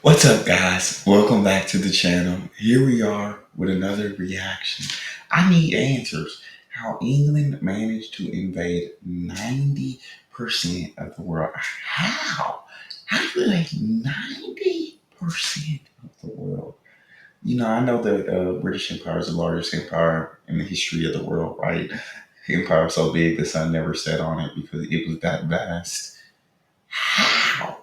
What's up, guys? Welcome back to the channel. Here we are with another reaction. I need answers. How England managed to invade 90% of the world. How? How do they 90% of the world? I know the British Empire is the largest empire in the history of the world, right? Empire so big the sun never set on it because it was that vast. How?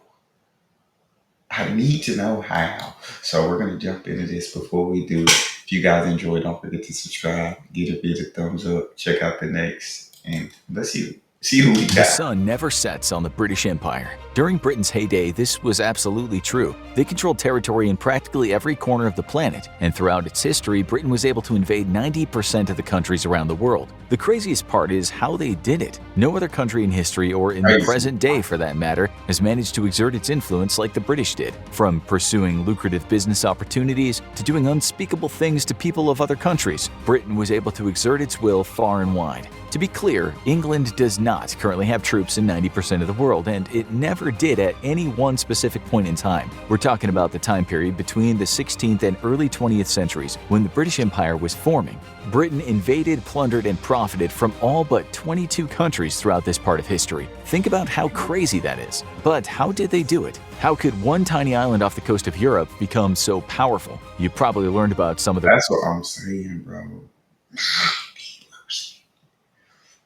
I need to know how. So we're gonna jump into this. Before we do, if you guys enjoy, don't forget to subscribe, give the video a thumbs up, check out the next, and let's see who we The got. sun never sets on the British Empire. During Britain's heyday, this was absolutely true. They controlled territory in practically every corner of the planet, and throughout its history, Britain was able to invade 90% of the countries around the world. The craziest part is how they did it. No other country in history, or in the present day for that matter, has managed to exert its influence like the British did. From pursuing lucrative business opportunities to doing unspeakable things to people of other countries, Britain was able to exert its will far and wide. To be clear, England does not currently have troops in 90% of the world, and it never did at any one specific point in time. We're talking about the time period between the 16th and early 20th centuries when the British Empire was forming. Britain invaded, plundered, and profited from all but 22 countries throughout this part of history. Think about how crazy that is. But how did they do it? How could one tiny island off the coast of Europe become so powerful? You probably learned about some of the— That's what I'm saying, bro.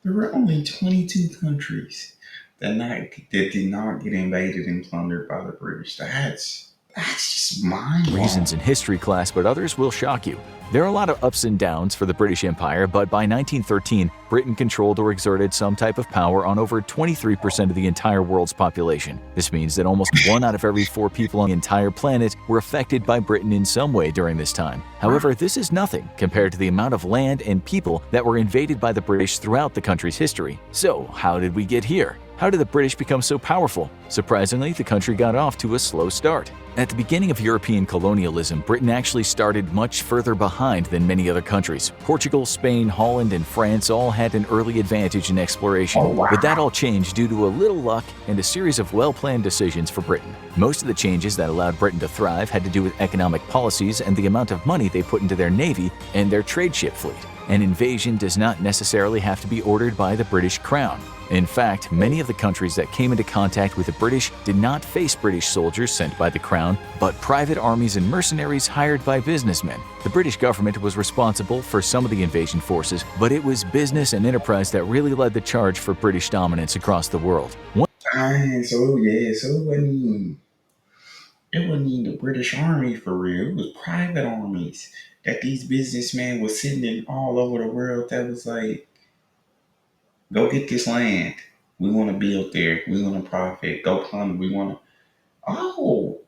There were only 22 countries that did not get invaded and plundered by the British. That's just mind blowing. reasons in history class, but others will shock you. There are a lot of ups and downs for the British Empire, but by 1913, Britain controlled or exerted some type of power on over 23% of the entire world's population. This means that almost 1 out of every 4 people on the entire planet were affected by Britain in some way during this time. However, this is nothing compared to the amount of land and people that were invaded by the British throughout the country's history. So, how did we get here? How did the British become so powerful? Surprisingly, the country got off to a slow start. At the beginning of European colonialism, Britain actually started much further behind than many other countries. Portugal, Spain, Holland, and France all had an early advantage in exploration. Oh, wow. But that all changed due to a little luck and a series of well-planned decisions for Britain. Most of the changes that allowed Britain to thrive had to do with economic policies and the amount of money they put into their navy and their trade ship fleet. An invasion does not necessarily have to be ordered by the British Crown. In fact, many of the countries that came into contact with the British did not face British soldiers sent by the Crown, but private armies and mercenaries hired by businessmen. The British government was responsible for some of the invasion forces, but it was business and enterprise that really led the charge for British dominance across the world. Dang, so it wasn't even the British Army for real. It was private armies that these businessmen were sending all over the world that was like, go get this land. We want to build there. We want to profit. Go plunder. We want to. Oh,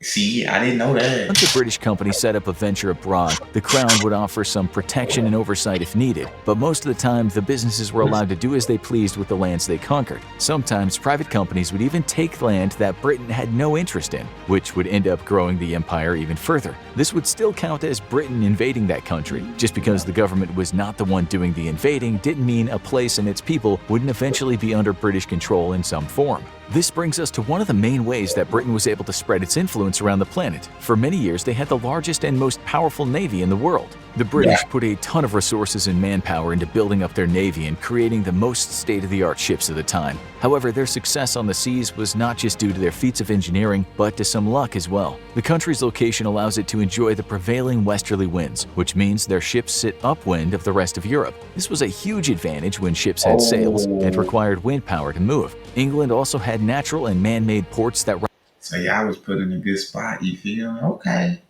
see, I didn't know Once a that. British company set up a venture abroad, the Crown would offer some protection and oversight if needed, but most of the time the businesses were allowed to do as they pleased with the lands they conquered. Sometimes private companies would even take land that Britain had no interest in, which would end up growing the empire even further. This would still count as Britain invading that country. Just because the government was not the one doing the invading didn't mean a place and its people wouldn't eventually be under British control in some form. This brings us to one of the main ways that Britain was able to spread its influence around the planet. For many years, they had the largest and most powerful navy in the world. The British put a ton of resources and manpower into building up their navy and creating the most state-of-the-art ships of the time. However, their success on the seas was not just due to their feats of engineering, but to some luck as well. The country's location allows it to enjoy the prevailing westerly winds, which means their ships sit upwind of the rest of Europe. This was a huge advantage when ships had sails and required wind power to move. England also had natural and man-made ports that— So y'all was put in a good spot. You feel me? Okay.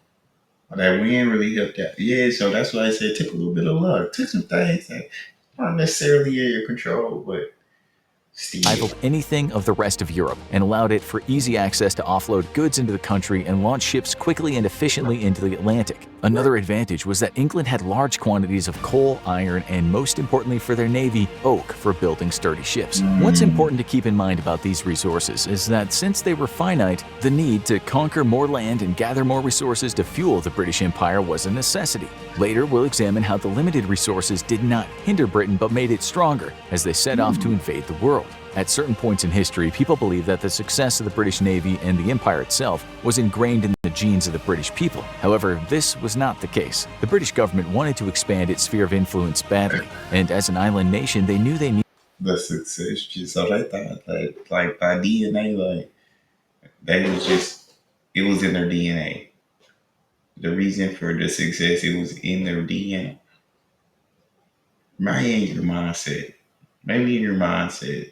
Well, that wind really helped out. Yeah, so that's why I said it took a little bit of luck. Took some things that aren't necessarily in your control, but still. rivaled anything of the rest of Europe and allowed it for easy access to offload goods into the country and launch ships quickly and efficiently into the Atlantic. Another advantage was that England had large quantities of coal, iron, and most importantly for their navy, oak for building sturdy ships. What's important to keep in mind about these resources is that since they were finite, the need to conquer more land and gather more resources to fuel the British Empire was a necessity. Later, we'll examine how the limited resources did not hinder Britain but made it stronger as they set off to invade the world. At certain points in history, people believe that the success of the British Navy and the empire itself was ingrained in the genes of the British people. However, this was not the case. The British government wanted to expand its sphere of influence badly, and as an island nation, they knew they needed The success, so they thought that like by DNA, like they was just it was in their DNA. The reason for the success, it was in their DNA. Maybe in your mindset. Maybe in your mindset.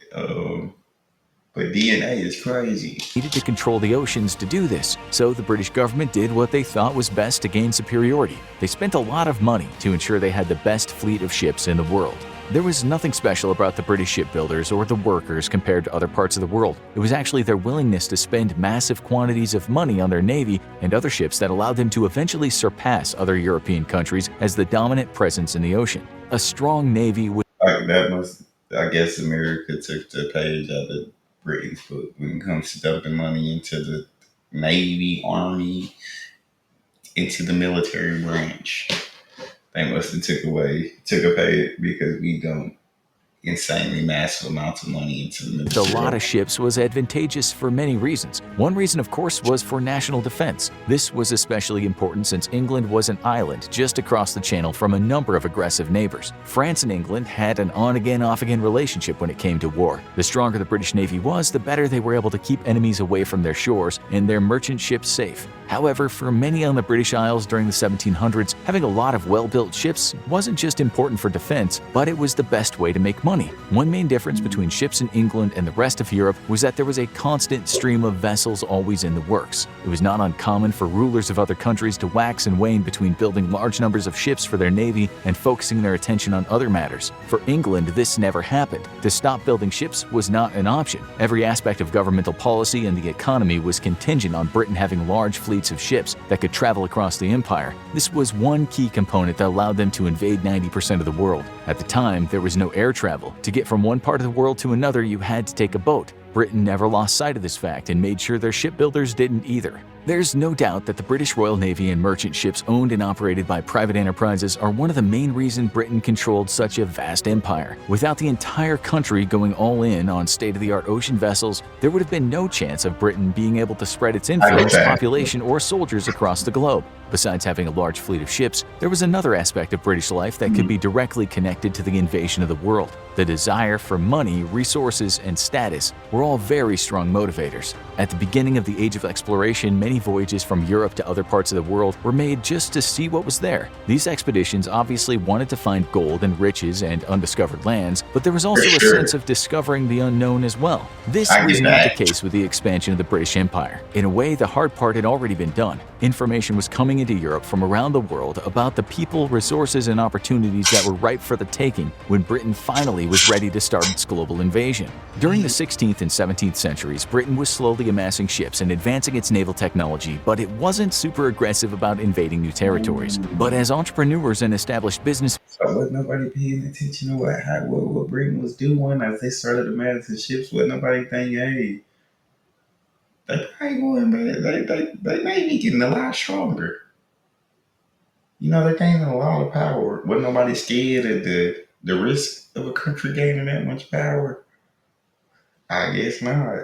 But DNA is crazy. to control the oceans to do this, so the British government did what they thought was best to gain superiority. They spent a lot of money to ensure they had the best fleet of ships in the world. There was nothing special about the British shipbuilders or the workers compared to other parts of the world. It was actually their willingness to spend massive quantities of money on their navy and other ships that allowed them to eventually surpass other European countries as the dominant presence in the ocean. A strong navy would Like that must, I guess, America took the page out of Britain's book when it comes to dumping money into the Navy, Army, into the military branch. They must have took a pay because we dump insanely massive amounts of money into the a lot military. of ships was advantageous for many reasons. One reason, of course, was for national defense. This was especially important since England was an island just across the channel from a number of aggressive neighbors. France and England had an on-again, off-again relationship when it came to war. The stronger the British Navy was, the better they were able to keep enemies away from their shores and their merchant ships safe. However, for many on the British Isles during the 1700s, having a lot of well-built ships wasn't just important for defense, but it was the best way to make money. One main difference between ships in England and the rest of Europe was that there was a constant stream of vessels always in the works. It was not uncommon for rulers of other countries to wax and wane between building large numbers of ships for their navy and focusing their attention on other matters. For England, this never happened. To stop building ships was not an option. Every aspect of governmental policy and the economy was contingent on Britain having large fleets of ships that could travel across the empire. This was one key component that allowed them to invade 90% of the world. At the time, there was no air travel. To get from one part of the world to another, you had to take a boat. Britain never lost sight of this fact and made sure their shipbuilders didn't either. There's no doubt that the British Royal Navy and merchant ships owned and operated by private enterprises are one of the main reasons Britain controlled such a vast empire. Without the entire country going all in on state-of-the-art ocean vessels, there would have been no chance of Britain being able to spread its influence, population, or soldiers across the globe. Besides having a large fleet of ships, there was another aspect of British life that could be directly connected to the invasion of the world. The desire for money, resources, and status were all very strong motivators. At the beginning of the Age of Exploration, many voyages from Europe to other parts of the world were made just to see what was there. These expeditions obviously wanted to find gold and riches and undiscovered lands, but there was also a sense of discovering the unknown as well. This was not the case with the expansion of the British Empire. In a way, the hard part had already been done. Information was coming into Europe from around the world about the people, resources, and opportunities that were ripe for the taking when Britain finally was ready to start its global invasion. During the 16th and 17th centuries, Britain was slowly amassing ships and advancing its naval technology, but it wasn't super aggressive about invading new territories. But as entrepreneurs and established business So wasn't nobody paying attention to what Britain was doing as they started amassing ships? Wasn't nobody thinking, hey, they probably going bad. They may be getting a lot stronger. You know, they're gaining a lot of power. Wasn't nobody scared of the risk of a country gaining that much power? I guess not.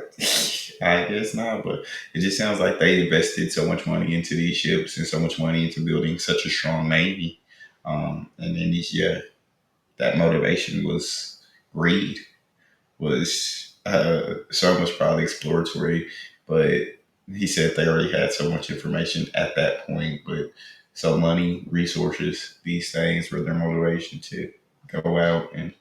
I guess not, but it just sounds like they invested so much money into these ships and so much money into building such a strong navy. And then that motivation was greed, was some was probably exploratory, but he said they already had so much information at that point. But so money, resources, these things were their motivation to go out and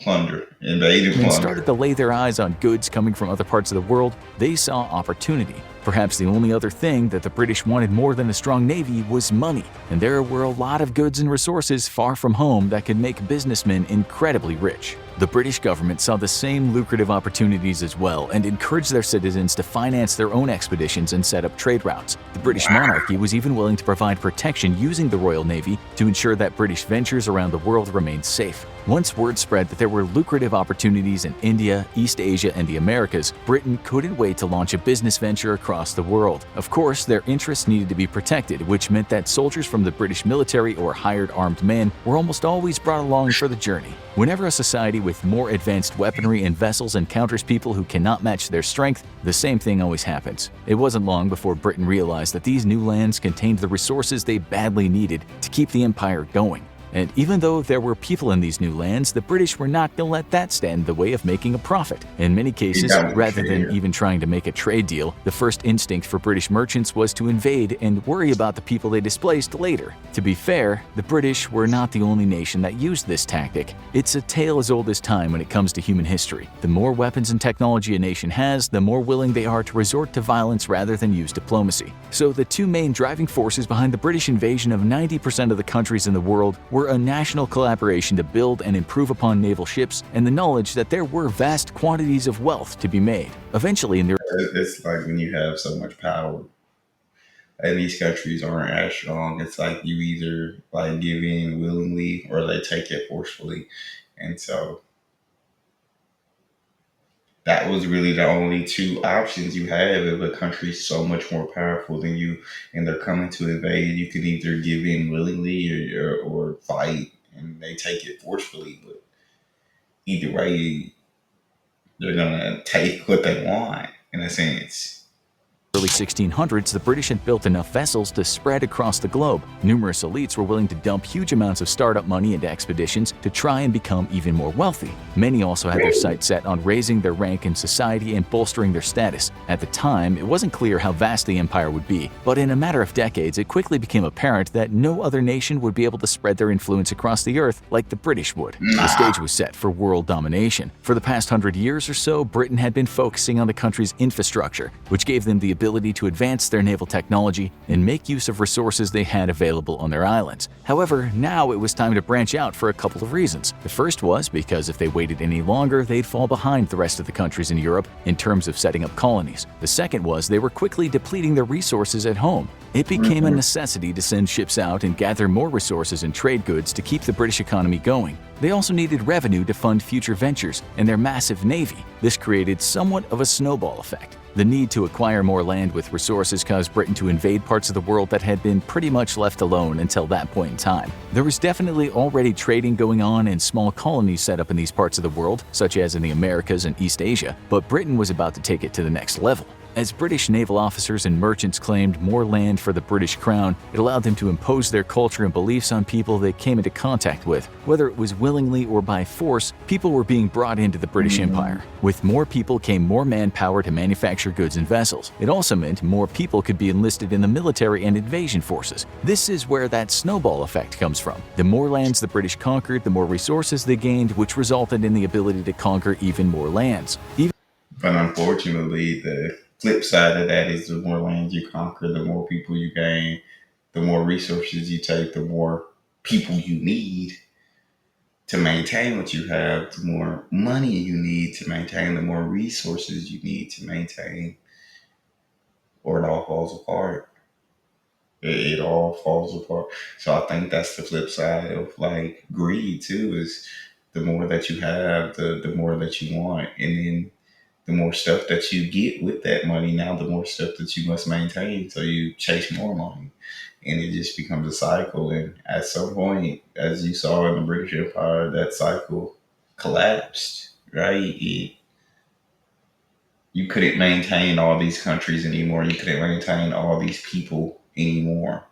plunder, invade and started plunder. to lay their eyes on goods coming from other parts of the world, they saw opportunity. Perhaps the only other thing that the British wanted more than a strong navy was money, and there were a lot of goods and resources far from home that could make businessmen incredibly rich. The British government saw the same lucrative opportunities as well and encouraged their citizens to finance their own expeditions and set up trade routes. The British monarchy was even willing to provide protection using the Royal Navy to ensure that British ventures around the world remained safe. Once word spread that there were lucrative opportunities in India, East Asia, and the Americas, Britain couldn't wait to launch a business venture across the world. Of course, their interests needed to be protected, which meant that soldiers from the British military or hired armed men were almost always brought along for the journey. Whenever a society with more advanced weaponry and vessels encounters people who cannot match their strength, the same thing always happens. It wasn't long before Britain realized that these new lands contained the resources they badly needed to keep the empire going. And even though there were people in these new lands, the British were not going to let that stand in the way of making a profit. In many cases, rather than even trying to make a trade deal, the first instinct for British merchants was to invade and worry about the people they displaced later. To be fair, the British were not the only nation that used this tactic. It's a tale as old as time when it comes to human history. The more weapons and technology a nation has, the more willing they are to resort to violence rather than use diplomacy. So the two main driving forces behind the British invasion of 90% of the countries in the world were a national collaboration to build and improve upon naval ships and the knowledge that there were vast quantities of wealth to be made. Eventually, in the It's like when you have so much power and these countries aren't as strong, it's like you either like give in willingly or they take it forcefully. And so that was really the only two options you have. If a country's so much more powerful than you and they're coming to invade, you can either give in willingly or fight and they take it forcefully. But either way, they're going to take what they want in a sense. early 1600s, the British had built enough vessels to spread across the globe. Numerous elites were willing to dump huge amounts of startup money into expeditions to try and become even more wealthy. Many also had their sights set on raising their rank in society and bolstering their status. At the time, it wasn't clear how vast the empire would be, but in a matter of decades, it quickly became apparent that no other nation would be able to spread their influence across the earth like the British would. The stage was set for world domination. For the past 100 years or so, Britain had been focusing on the country's infrastructure, which gave them the ability to advance their naval technology and make use of resources they had available on their islands. However, now it was time to branch out for a couple of reasons. The first was because if they waited any longer, they'd fall behind the rest of the countries in Europe in terms of setting up colonies. The second was they were quickly depleting their resources at home. It became a necessity to send ships out and gather more resources and trade goods to keep the British economy going. They also needed revenue to fund future ventures and their massive navy. This created somewhat of a snowball effect. The need to acquire more land with resources caused Britain to invade parts of the world that had been pretty much left alone until that point in time. There was definitely already trading going on and small colonies set up in these parts of the world, such as in the Americas and East Asia, but Britain was about to take it to the next level. As British naval officers and merchants claimed more land for the British crown, it allowed them to impose their culture and beliefs on people they came into contact with. Whether it was willingly or by force, people were being brought into the British Empire. With more people came more manpower to manufacture goods and vessels. It also meant more people could be enlisted in the military and invasion forces. This is where that snowball effect comes from. The more lands the British conquered, the more resources they gained, which resulted in the ability to conquer even more lands. But unfortunately, the flip side of that is the more land you conquer, the more people you gain, the more resources you take, the more people you need to maintain what you have, the more money you need to maintain, the more resources you need to maintain, or it all falls apart. It all falls apart. So I think that's the flip side of like greed too, is the more that you have, the more that you want. And then the more stuff that you get with that money, now the more stuff that you must maintain. So you chase more money. And it just becomes a cycle. And at some point, as you saw in the British Empire, that cycle collapsed, right? You couldn't maintain all these countries anymore. You couldn't maintain all these people anymore.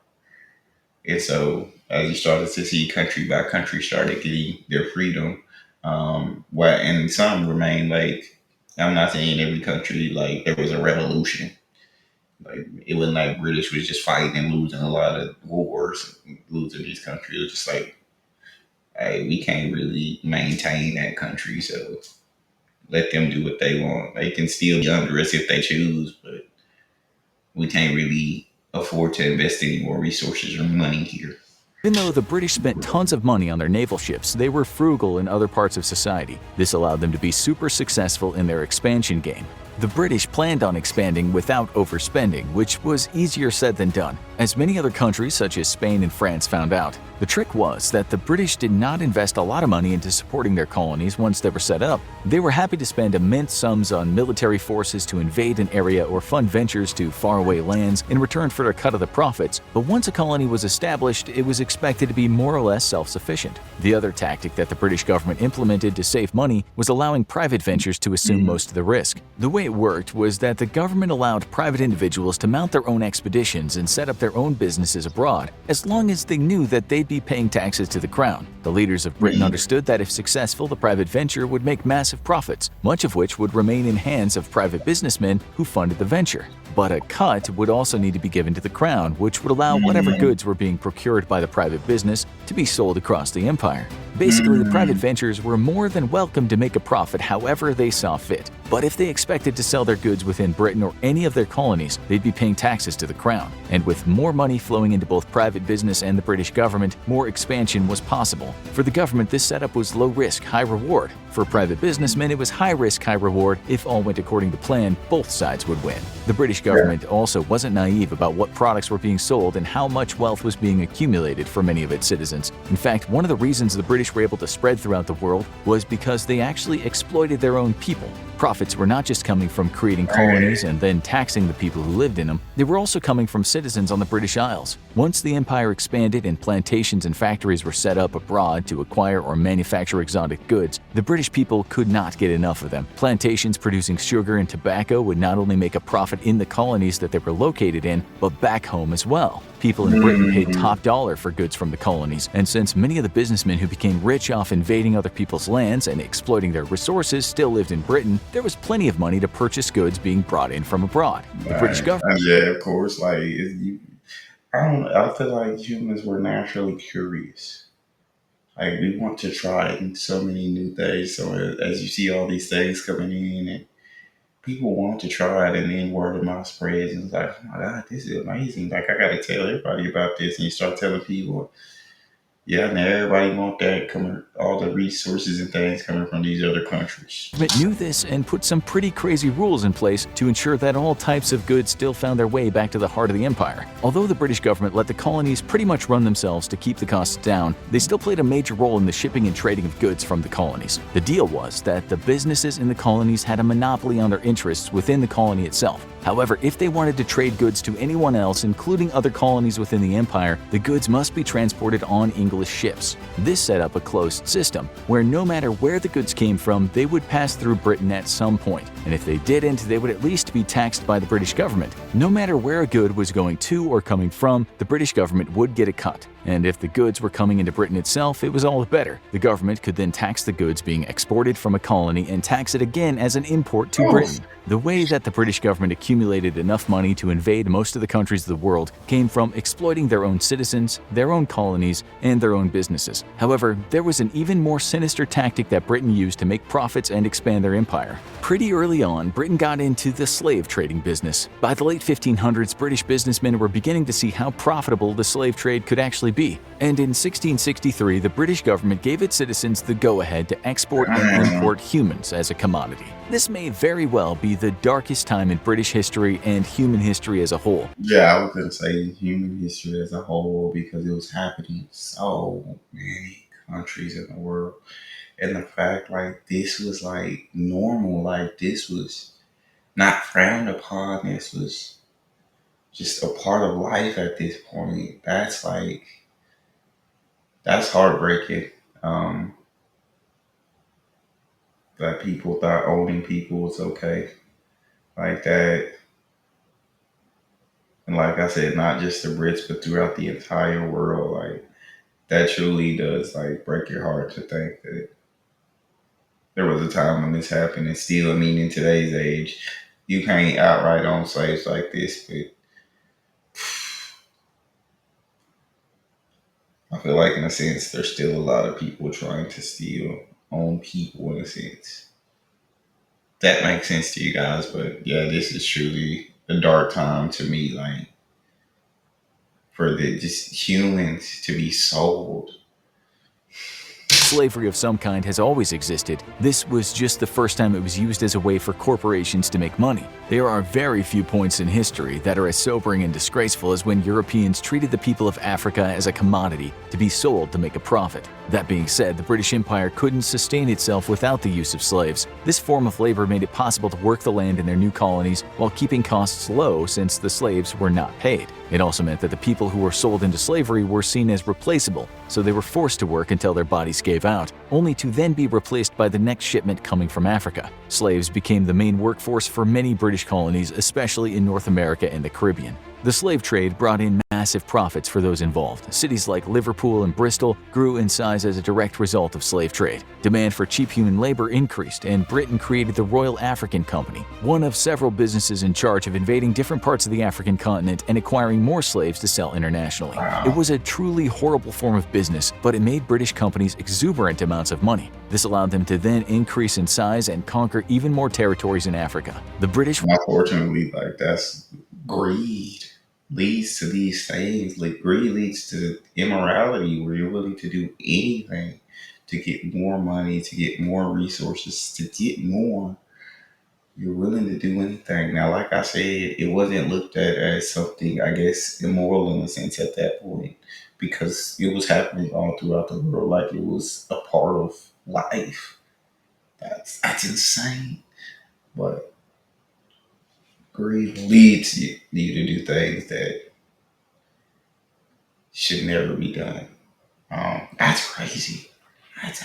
And so as you started to see country by country started getting their freedom, and some remained like, I'm not saying every country, like there was a revolution. Like it wasn't like British was just fighting and losing a lot of wars, losing these countries. It was just like, hey, we can't really maintain that country, so let them do what they want. They can still be under us if they choose, but we can't really afford to invest any more resources or money here. Even though the British spent tons of money on their naval ships, they were frugal in other parts of society. This allowed them to be super successful in their expansion game. The British planned on expanding without overspending, which was easier said than done. As many other countries such as Spain and France found out, The trick was that the British did not invest a lot of money into supporting their colonies once they were set up. They were happy to spend immense sums on military forces to invade an area or fund ventures to faraway lands in return for their cut of the profits, but once a colony was established, it was expected to be more or less self-sufficient. The other tactic that the British government implemented to save money was allowing private ventures to assume most of the risk. The way it worked was that the government allowed private individuals to mount their own expeditions and set up their own businesses abroad, as long as they knew that they'd be paying taxes to the crown. The leaders of Britain understood that if successful, the private venture would make massive profits, much of which would remain in hands of private businessmen who funded the venture. But a cut would also need to be given to the crown, which would allow whatever goods were being procured by the private business to be sold across the empire. Basically, the private ventures were more than welcome to make a profit however they saw fit. But if they expected to sell their goods within Britain or any of their colonies, they'd be paying taxes to the crown. And with more money flowing into both private business and the British government, more expansion was possible. For the government, this setup was low risk, high reward. For private businessmen, it was high risk, high reward. If all went according to plan, both sides would win. The British government also wasn't naive about what products were being sold and how much wealth was being accumulated for many of its citizens. In fact, one of the reasons the British were able to spread throughout the world was because they actually exploited their own people. Profits were not just coming from creating colonies and then taxing the people who lived in them, they were also coming from citizens on the British Isles. Once the empire expanded and plantations and factories were set up abroad to acquire or manufacture exotic goods, the British people could not get enough of them. Plantations producing sugar and tobacco would not only make a profit in the colonies that they were located in, but back home as well. People in Britain paid top dollar for goods from the colonies, and since many of the businessmen who became rich off invading other people's lands and exploiting their resources still lived in Britain, there was plenty of money to purchase goods being brought in from abroad. The British government Yeah, of course. I feel like humans were naturally curious. Like we want to try so many new things. So as you see all these things coming in, and people want to try it, and then word of mouth spreads, and it's like, oh my god, this is amazing! Like I got to tell everybody about this, and you start telling people, yeah, now everybody want that coming, all the resources and things coming from these other countries. knew this and put some pretty crazy rules in place to ensure that all types of goods still found their way back to the heart of the empire. Although the British government let the colonies pretty much run themselves to keep the costs down, they still played a major role in the shipping and trading of goods from the colonies. The deal was that the businesses in the colonies had a monopoly on their interests within the colony itself. However, if they wanted to trade goods to anyone else, including other colonies within the empire, the goods must be transported on English ships. This set up a closed system where no matter where the goods came from, they would pass through Britain at some point, and if they didn't, they would at least be taxed by the British government. No matter where a good was going to or coming from, the British government would get a cut. And if the goods were coming into Britain itself, it was all the better. The government could then tax the goods being exported from a colony and tax it again as an import to Britain. The way that the British government accumulated enough money to invade most of the countries of the world came from exploiting their own citizens, their own colonies, and their own businesses. However, there was an even more sinister tactic that Britain used to make profits and expand their empire. Pretty early on, Britain got into the slave trading business. By the late 1500s, British businessmen were beginning to see how profitable the slave trade could actually be. And in 1663, the British government gave its citizens the go-ahead to export and import humans as a commodity. This may very well be the darkest time in British history and human history as a whole. Yeah, I was gonna say human history as a whole because it was happening in so many countries in the world. And the fact like this was like normal, like this was not frowned upon, this was just a part of life at this point. That's heartbreaking. Um, that people thought owning people was okay. Like that, and like I said, not just the Brits, but throughout the entire world, like that truly does like break your heart to think that there was a time when this happened. And still, I mean, in today's age, you can't outright own slaves like this, but I feel like in a sense there's still a lot of people trying to steal own people in a sense. That makes sense to you guys, but yeah, this is truly a dark time to me, like for the just humans to be sold. slavery of some kind has always existed, this was just the first time it was used as a way for corporations to make money. There are very few points in history that are as sobering and disgraceful as when Europeans treated the people of Africa as a commodity to be sold to make a profit. That being said, the British Empire couldn't sustain itself without the use of slaves. This form of labor made it possible to work the land in their new colonies while keeping costs low since the slaves were not paid. It also meant that the people who were sold into slavery were seen as replaceable, so they were forced to work until their bodies gave out, only to then be replaced by the next shipment coming from Africa. Slaves became the main workforce for many British colonies, especially in North America and the Caribbean. The slave trade brought in massive profits for those involved. Cities like Liverpool and Bristol grew in size as a direct result of slave trade. Demand for cheap human labor increased, and Britain created the Royal African Company, one of several businesses in charge of invading different parts of the African continent and acquiring more slaves to sell internationally. It was a truly horrible form of business, but it made British companies exuberant amounts of money. This allowed them to then increase in size and conquer even more territories in Africa. The British Unfortunately, like that's greed leads to these things. Like greed leads to immorality, where you're willing to do anything to get more money, to get more resources, to get more. You're willing to do anything. Now, like I said, it wasn't looked at as something, I guess, immoral in a sense at that point, because it was happening all throughout the world, like it was a part of life. That's insane. But greed leads you to do things that should never be done. That's crazy. That's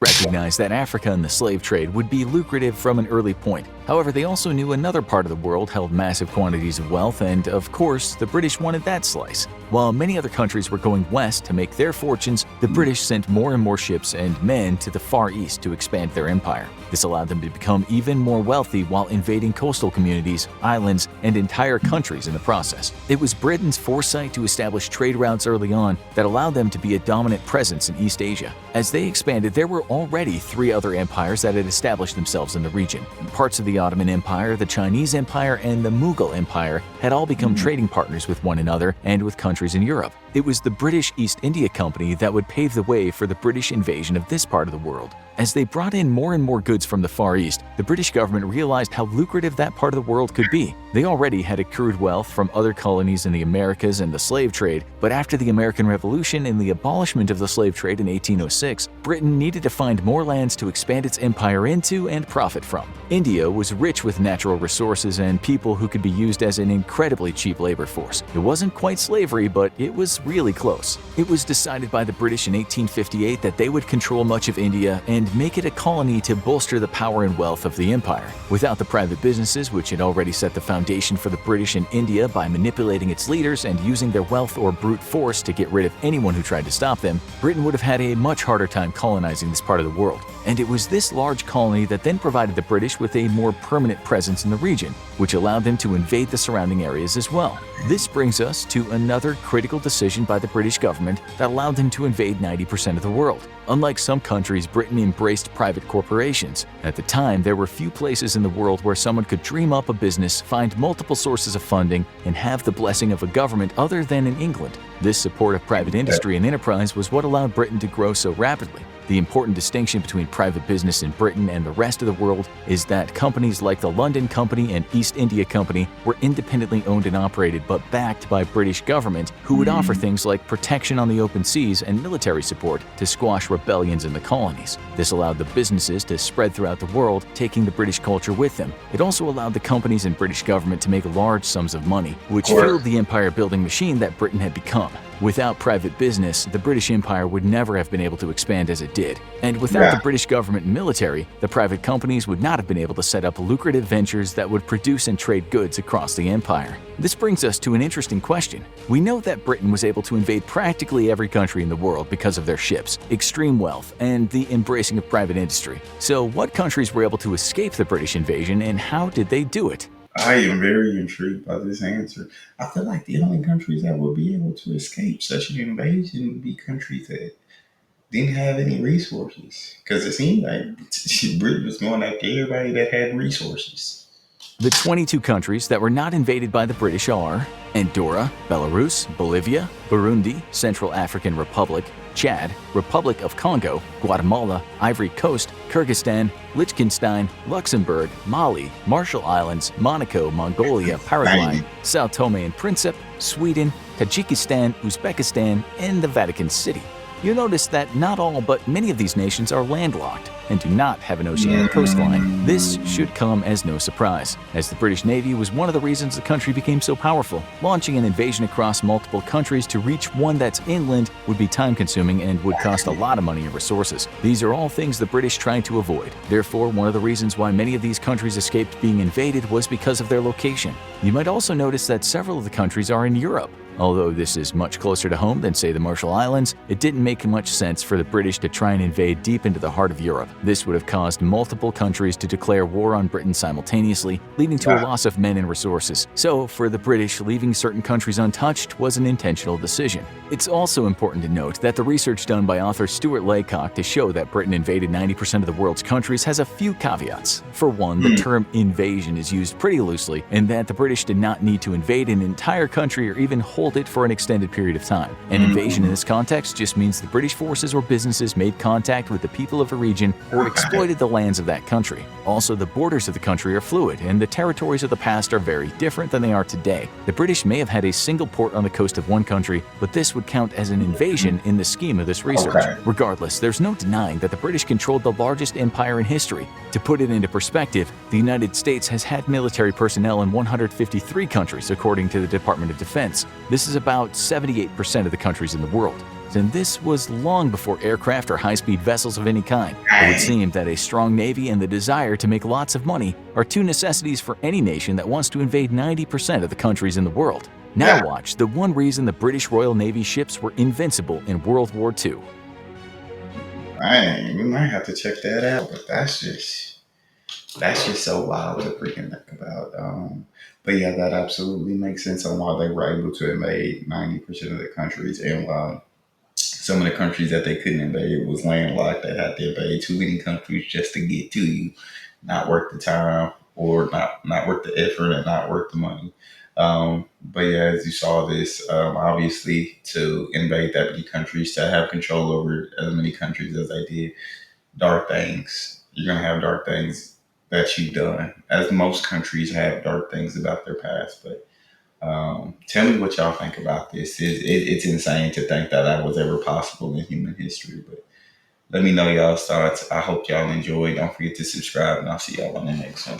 recognized that Africa and the slave trade would be lucrative from an early point. However, they also knew another part of the world held massive quantities of wealth, and of course, the British wanted that slice. While many other countries were going west to make their fortunes, the British sent more and more ships and men to the Far East to expand their empire. This allowed them to become even more wealthy while invading coastal communities, islands, and entire countries in the process. It was Britain's foresight to establish trade routes early on that allowed them to be a dominant presence in East Asia. As they expanded, there were already 3 other empires that had established themselves in the region. Parts of the Ottoman Empire, the Chinese Empire, and the Mughal Empire had all become trading partners with one another and with countries in Europe. It was the British East India Company that would pave the way for the British invasion of this part of the world. As they brought in more and more goods from the Far East, the British government realized how lucrative that part of the world could be. They already had accrued wealth from other colonies in the Americas and the slave trade, but after the American Revolution and the abolishment of the slave trade in 1806, Britain needed to find more lands to expand its empire into and profit from. India was rich with natural resources and people who could be used as an incredibly cheap labor force. It wasn't quite slavery, but it was really close. It was decided by the British in 1858 that they would control much of India and make it a colony to bolster the power and wealth of the empire. Without the private businesses, which had already set the foundation for the British in India by manipulating its leaders and using their wealth or brute force to get rid of anyone who tried to stop them, Britain would have had a much harder time colonizing this part of the world. And it was this large colony that then provided the British with a more permanent presence in the region, which allowed them to invade the surrounding areas as well. This brings us to another critical decision by the British government that allowed them to invade 90% of the world. Unlike some countries, Britain embraced private corporations. At the time, there were few places in the world where someone could dream up a business, find multiple sources of funding, and have the blessing of a government other than in England. This support of private industry and enterprise was what allowed Britain to grow so rapidly. The important distinction between private business in Britain and the rest of the world is that companies like the London Company and East India Company were independently owned and operated but backed by British government, who would offer things like protection on the open seas and military support to squash rebellions in the colonies. This allowed the businesses to spread throughout the world, taking the British culture with them. It also allowed the companies and British government to make large sums of money, which fueled the empire-building machine that Britain had become. Without private business, the British Empire would never have been able to expand as it did. And without the British government and military, the private companies would not have been able to set up lucrative ventures that would produce and trade goods across the empire. This brings us to an interesting question. We know that Britain was able to invade practically every country in the world because of their ships, extreme wealth, and the embracing of private industry. So what countries were able to escape the British invasion, and how did they do it? I am very intrigued by this answer. I feel like the only countries that would be able to escape such an invasion would be countries that didn't have any resources. Because it seemed like Britain was going after everybody that had resources. The 22 countries that were not invaded by the British are Andorra, Belarus, Bolivia, Burundi, Central African Republic, Chad, Republic of Congo, Guatemala, Ivory Coast, Kyrgyzstan, Liechtenstein, Luxembourg, Mali, Marshall Islands, Monaco, Mongolia, Paraguay, Dang. Sao Tome and Principe, Sweden, Tajikistan, Uzbekistan, and the Vatican City. You'll notice that not all but many of these nations are landlocked and do not have an oceanic coastline. This should come as no surprise, as the British Navy was one of the reasons the country became so powerful. Launching an invasion across multiple countries to reach one that's inland would be time-consuming and would cost a lot of money and resources. These are all things the British tried to avoid. Therefore, one of the reasons why many of these countries escaped being invaded was because of their location. You might also notice that several of the countries are in Europe. Although this is much closer to home than, say, the Marshall Islands, it didn't make much sense for the British to try and invade deep into the heart of Europe. This would have caused multiple countries to declare war on Britain simultaneously, leading to a loss of men and resources. So, for the British, leaving certain countries untouched was an intentional decision. It's also important to note that the research done by author Stuart Laycock to show that Britain invaded 90% of the world's countries has a few caveats. For one, the term invasion is used pretty loosely, and that the British did not need to invade an entire country or even hold it for an extended period of time. An invasion in this context just means the British forces or businesses made contact with the people of a region or exploited the lands of that country. Also, the borders of the country are fluid, and the territories of the past are very different than they are today. The British may have had a single port on the coast of one country, but this would count as an invasion in the scheme of this research. Okay. Regardless, there's no denying that the British controlled the largest empire in history. To put it into perspective, the United States has had military personnel in 153 countries, according to the Department of Defense. This is about 78% of the countries in the world. And this was long before aircraft or high-speed vessels of any kind. It would seem that a strong navy and the desire to make lots of money are two necessities for any nation that wants to invade 90% of the countries in the world. Now watch the one reason the British Royal Navy ships were invincible in World War II. Dang, we might have to check that out, but that's just so wild to freaking think about. But yeah, that absolutely makes sense on why they were able to invade 90% of the countries, and why some of the countries that they couldn't invade was landlocked. They had to invade too many countries just to get to you. Not worth the time, or not worth the effort, and not worth the money. But yeah, as you saw this, obviously to invade that many countries, to have control over as many countries as they did, dark things. You're gonna have dark things that you've done, as most countries have dark things about their past. But tell me what y'all think about this. It's insane to think that that was ever possible in human history. But let me know y'all's thoughts. I hope y'all enjoyed. Don't forget to subscribe, and I'll see y'all on the next one.